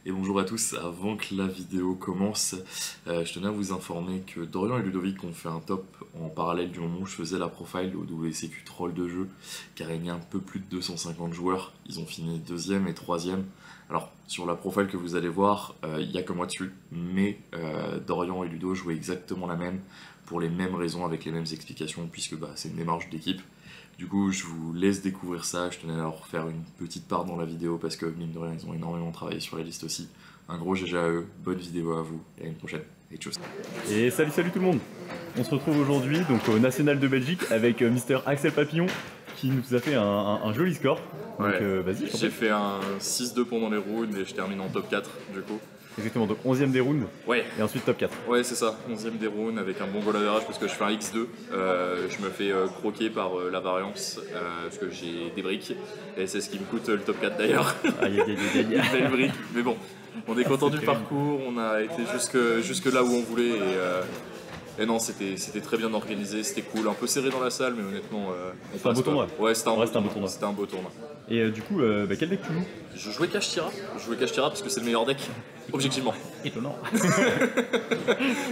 Et bonjour à tous, avant que la vidéo commence, je tenais à vous informer que Dorian et Ludovic ont fait un top en parallèle du moment où je faisais la profile au WCQ Troll de jeu, qui a régné un peu plus de 250 joueurs. Ils ont fini deuxième et troisième. Alors, sur la profile que vous allez voir, il n'y a que moi dessus, mais Dorian et Ludo jouaient exactement la même, pour les mêmes raisons, avec les mêmes explications, puisque c'est une démarche d'équipe. Du coup, je vous laisse découvrir ça. Je tenais à leur faire une petite part dans la vidéo parce que, mine de rien, ils ont énormément travaillé sur la liste aussi. Un gros GG à eux, bonne vidéo à vous et à une prochaine. Et tchuss. Et salut tout le monde. On se retrouve aujourd'hui donc au National de Belgique avec Mister Axel Papillon qui nous a fait un joli score. Donc vas-y, je t'en J'ai prie. fait un 6-2 pendant les rounds et je termine en top 4 du coup. Exactement, donc 11ème des rounds Ouais. et ensuite top 4. Ouais, c'est ça, 11ème des rounds avec un bon goal average parce que je fais un X2. Je me fais croquer par la variance parce que j'ai des briques et c'est ce qui me coûte le top 4 d'ailleurs. Aïe aïe aïe aïe. Une belle brique, mais bon, on est content du terrible. parcours, on a été jusque là où on voulait et non, c'était très bien organisé, c'était cool, un peu serré dans la salle, mais honnêtement, C'était un beau tournoi. Ouais, c'était un Ouais, beau tournoi. C'était un beau tournoi. Et du coup, quel deck tu joues? Je jouais Kashtira parce que c'est le meilleur deck, objectivement. Étonnant.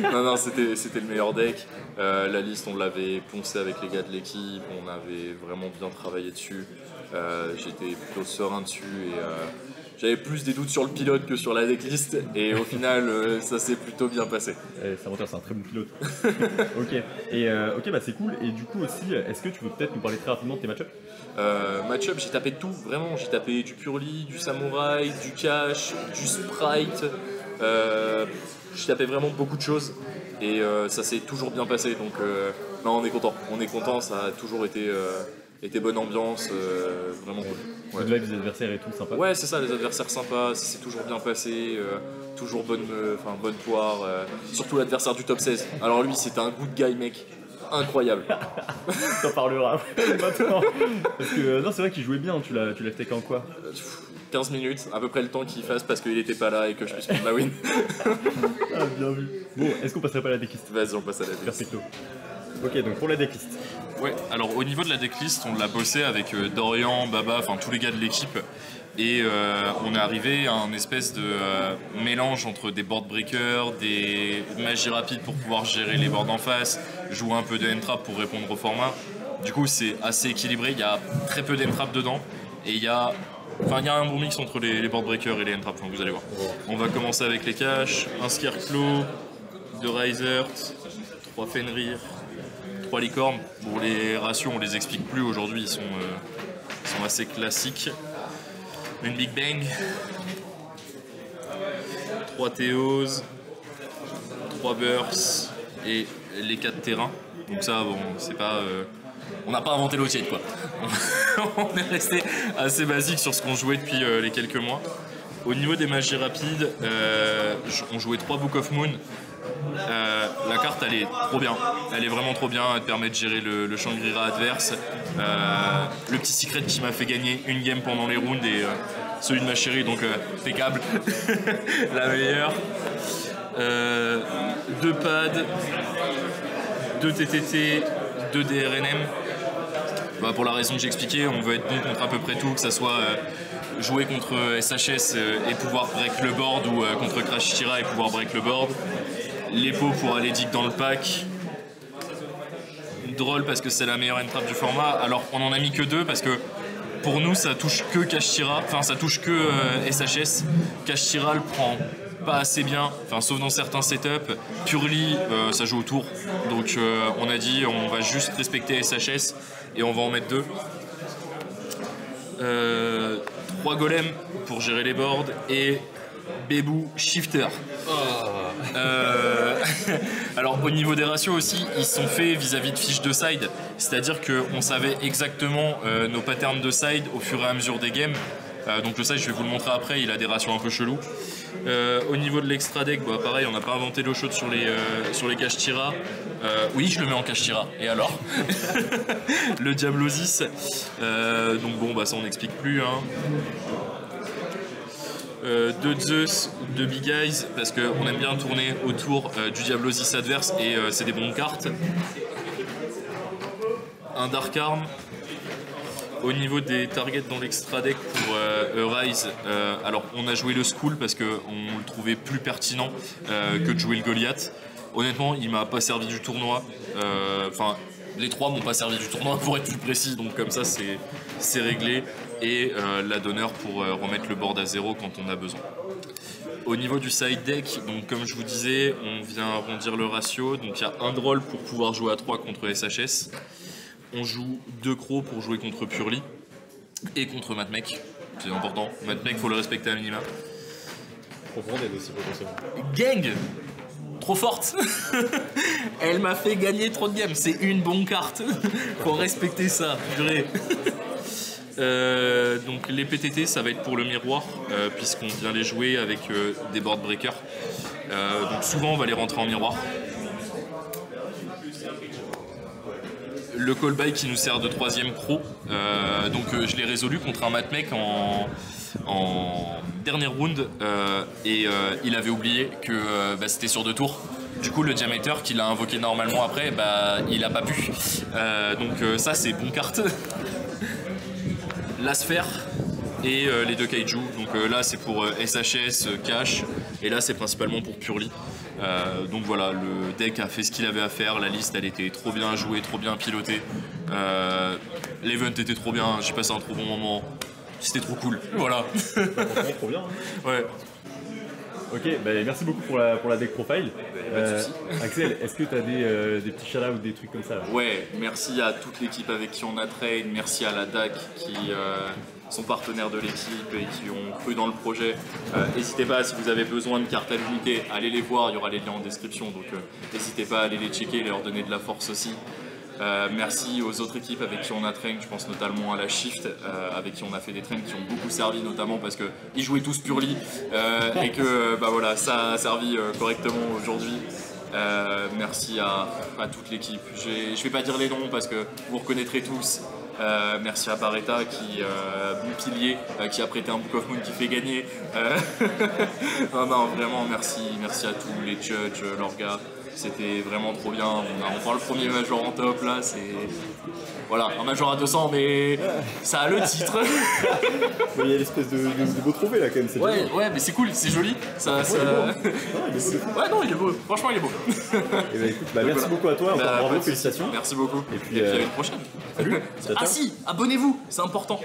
Non, c'était le meilleur deck. La liste, on l'avait poncé avec les gars de l'équipe, on avait vraiment bien travaillé dessus. J'étais plutôt serein dessus et j'avais plus des doutes sur le pilote que sur la decklist. Et au final, ça s'est plutôt bien passé. C'est un très bon pilote. Ok. Et ok, c'est cool. Et du coup aussi, est-ce que tu peux peut-être nous parler très rapidement de tes match-ups? Match-up, j'ai tapé tout, vraiment. J'ai tapé du Purely, du Samouraï, du Cash, du Sprite. J'ai tapé vraiment beaucoup de choses et ça s'est toujours bien passé. Donc non, on est content. Ça a toujours été bonne ambiance, vraiment cool. Ouais. De live des adversaires et tout, sympa. Ouais, c'est ça, les adversaires sympas, ça s'est toujours bien passé, toujours bonne poire, surtout l'adversaire du top 16. Alors lui, c'était un good guy, mec, incroyable. T'en parleras maintenant. Parce que non, c'est vrai qu'il jouait bien, tu l'as take en quoi? 15 minutes, à peu près le temps qu'il fasse parce qu'il était pas là et que je puisse prendre la win. Ah, bien vu. Bon, est-ce qu'on passerait pas à la decklist? Vas-y, on passe à la decklist. Perfecto. Ok, donc pour la decklist. Ouais, alors au niveau de la decklist, on l'a bossé avec Dorian, Baba, enfin tous les gars de l'équipe. Et on est arrivé à un espèce de mélange entre des board breakers, des magies rapides pour pouvoir gérer les boards en face, jouer un peu de end-trap pour répondre au format. Du coup, c'est assez équilibré, il y a très peu d'end-trap dedans. Et il y a un bon mix entre les board breakers et les end-trap, vous allez voir. On va commencer avec les caches, un Scarecrow, 2 Risers, 3 Fenrir, 3 licornes. Bon, les ratios, on les explique plus aujourd'hui, ils sont assez classiques. Une Big Bang, 3 Théos, 3 Bursts et les 4 terrains. Donc ça, bon, c'est pas... on n'a pas inventé l'eau tiède, quoi. On est resté assez basique sur ce qu'on jouait depuis les quelques mois. Au niveau des magies rapides, on jouait 3 Book of Moon. La carte, elle est trop bien, elle est vraiment trop bien, elle te permet de gérer le Shangri-La adverse. Le petit secret qui m'a fait gagner une game pendant les rounds et celui de ma chérie, donc impeccable, la meilleure. 2 pads, 2 TTT, 2 DRNM. Pour la raison que j'ai expliqué, on veut être bon contre à peu près tout, que ça soit jouer contre SHS et pouvoir break le board ou contre Crash Tira et pouvoir break le board. Les pots pour aller dig dans le pack. Drôle parce que c'est la meilleure end-trap du format. Alors on en a mis que 2 parce que pour nous ça touche que Kashtira, enfin ça touche que SHS. Kashtira le prend pas assez bien, enfin sauf dans certains setups. Purely ça joue au tour. Donc on a dit on va juste respecter SHS et on va en mettre 2. 3 golems pour gérer les boards et Bébou Shifter. Alors au niveau des ratios aussi, ils sont faits vis-à-vis de fiches de side, c'est-à-dire qu'on savait exactement nos patterns de side au fur et à mesure des games. Donc le side, je vais vous le montrer après, il a des ratios un peu chelous. Au niveau de l'extra deck, pareil, on n'a pas inventé l'eau chaude sur les Kashtira. Oui, je le mets en Kashtira, et alors? Le Diablosis, donc bon, ça on n'explique plus. 2 Zeus, 2 Big Eyes, parce qu'on aime bien tourner autour du Diablosis adverse et c'est des bonnes cartes. Un Dark Arm. Au niveau des targets dans l'extra deck pour Rise, alors on a joué le School parce qu'on le trouvait plus pertinent que de jouer le Goliath. Honnêtement, il m'a pas servi du tournoi. Enfin, les trois m'ont pas servi du tournoi pour être plus précis, donc comme ça c'est réglé. Et la donneur pour remettre le board à 0 quand on a besoin. Au niveau du side deck, donc comme je vous disais, on vient arrondir le ratio. Donc il y a un drawl pour pouvoir jouer à 3 contre SHS. On joue 2 crocs pour jouer contre Purely et contre Matmec. C'est important. Matmec, faut le respecter à minima. Profonded aussi potentiellement. Gang, trop forte. Elle m'a fait gagner trop de games. C'est une bonne carte. Faut respecter ça, purée. Donc les PTT, ça va être pour le miroir, puisqu'on vient les jouer avec des board breakers. Donc souvent, on va les rentrer en miroir. Le call by qui nous sert de 3ème croc. Donc je l'ai résolu contre un Matmec en dernière round et il avait oublié que c'était sur 2 tours. Du coup le Diameter qu'il a invoqué normalement après, il a pas pu. Donc ça c'est bon carte. La sphère et les 2 kaiju. Donc là c'est pour SHS, Cash et là c'est principalement pour Purely. Donc voilà, le deck a fait ce qu'il avait à faire, la liste elle était trop bien jouée, trop bien pilotée. L'event était trop bien, j'ai passé un trop bon moment. C'était trop cool, voilà. Trop bien. Hein. Ouais. Ok, merci beaucoup pour la deck profile. Axel, est-ce que tu as des petits shout-outs ou des trucs comme ça là? Ouais, merci à toute l'équipe avec qui on a trade, merci à la DAC qui sont partenaires de l'équipe et qui ont cru dans le projet. N'hésitez pas, si vous avez besoin de cartes à l'unité, allez les voir, il y aura les liens en description, donc n'hésitez pas à aller les checker, leur donner de la force aussi. Merci aux autres équipes avec qui on a train, je pense notamment à la Shift, avec qui on a fait des trains qui ont beaucoup servi, notamment parce qu'ils jouaient tous Purely et que voilà, ça a servi correctement aujourd'hui. Merci à toute l'équipe. Je vais pas dire les noms parce que vous reconnaîtrez tous. Merci à Barretta qui, bon pilier, qui a prêté un Book of Moon qui fait gagner. Non, vraiment merci à tous les judges, leurs gars. C'était vraiment trop bien. On prend le premier major en top là, c'est. Voilà, un major à 200, mais ça a le titre. Il y a l'espèce de beau trophée là quand même. Ouais, mais c'est cool, c'est joli. Ça... Ouais, non, il est beau. Franchement, il est beau. Et écoute, merci beaucoup à toi. Encore bravo, félicitations. Merci beaucoup. Et puis à une prochaine. Salut. Ah si, abonnez-vous, c'est important.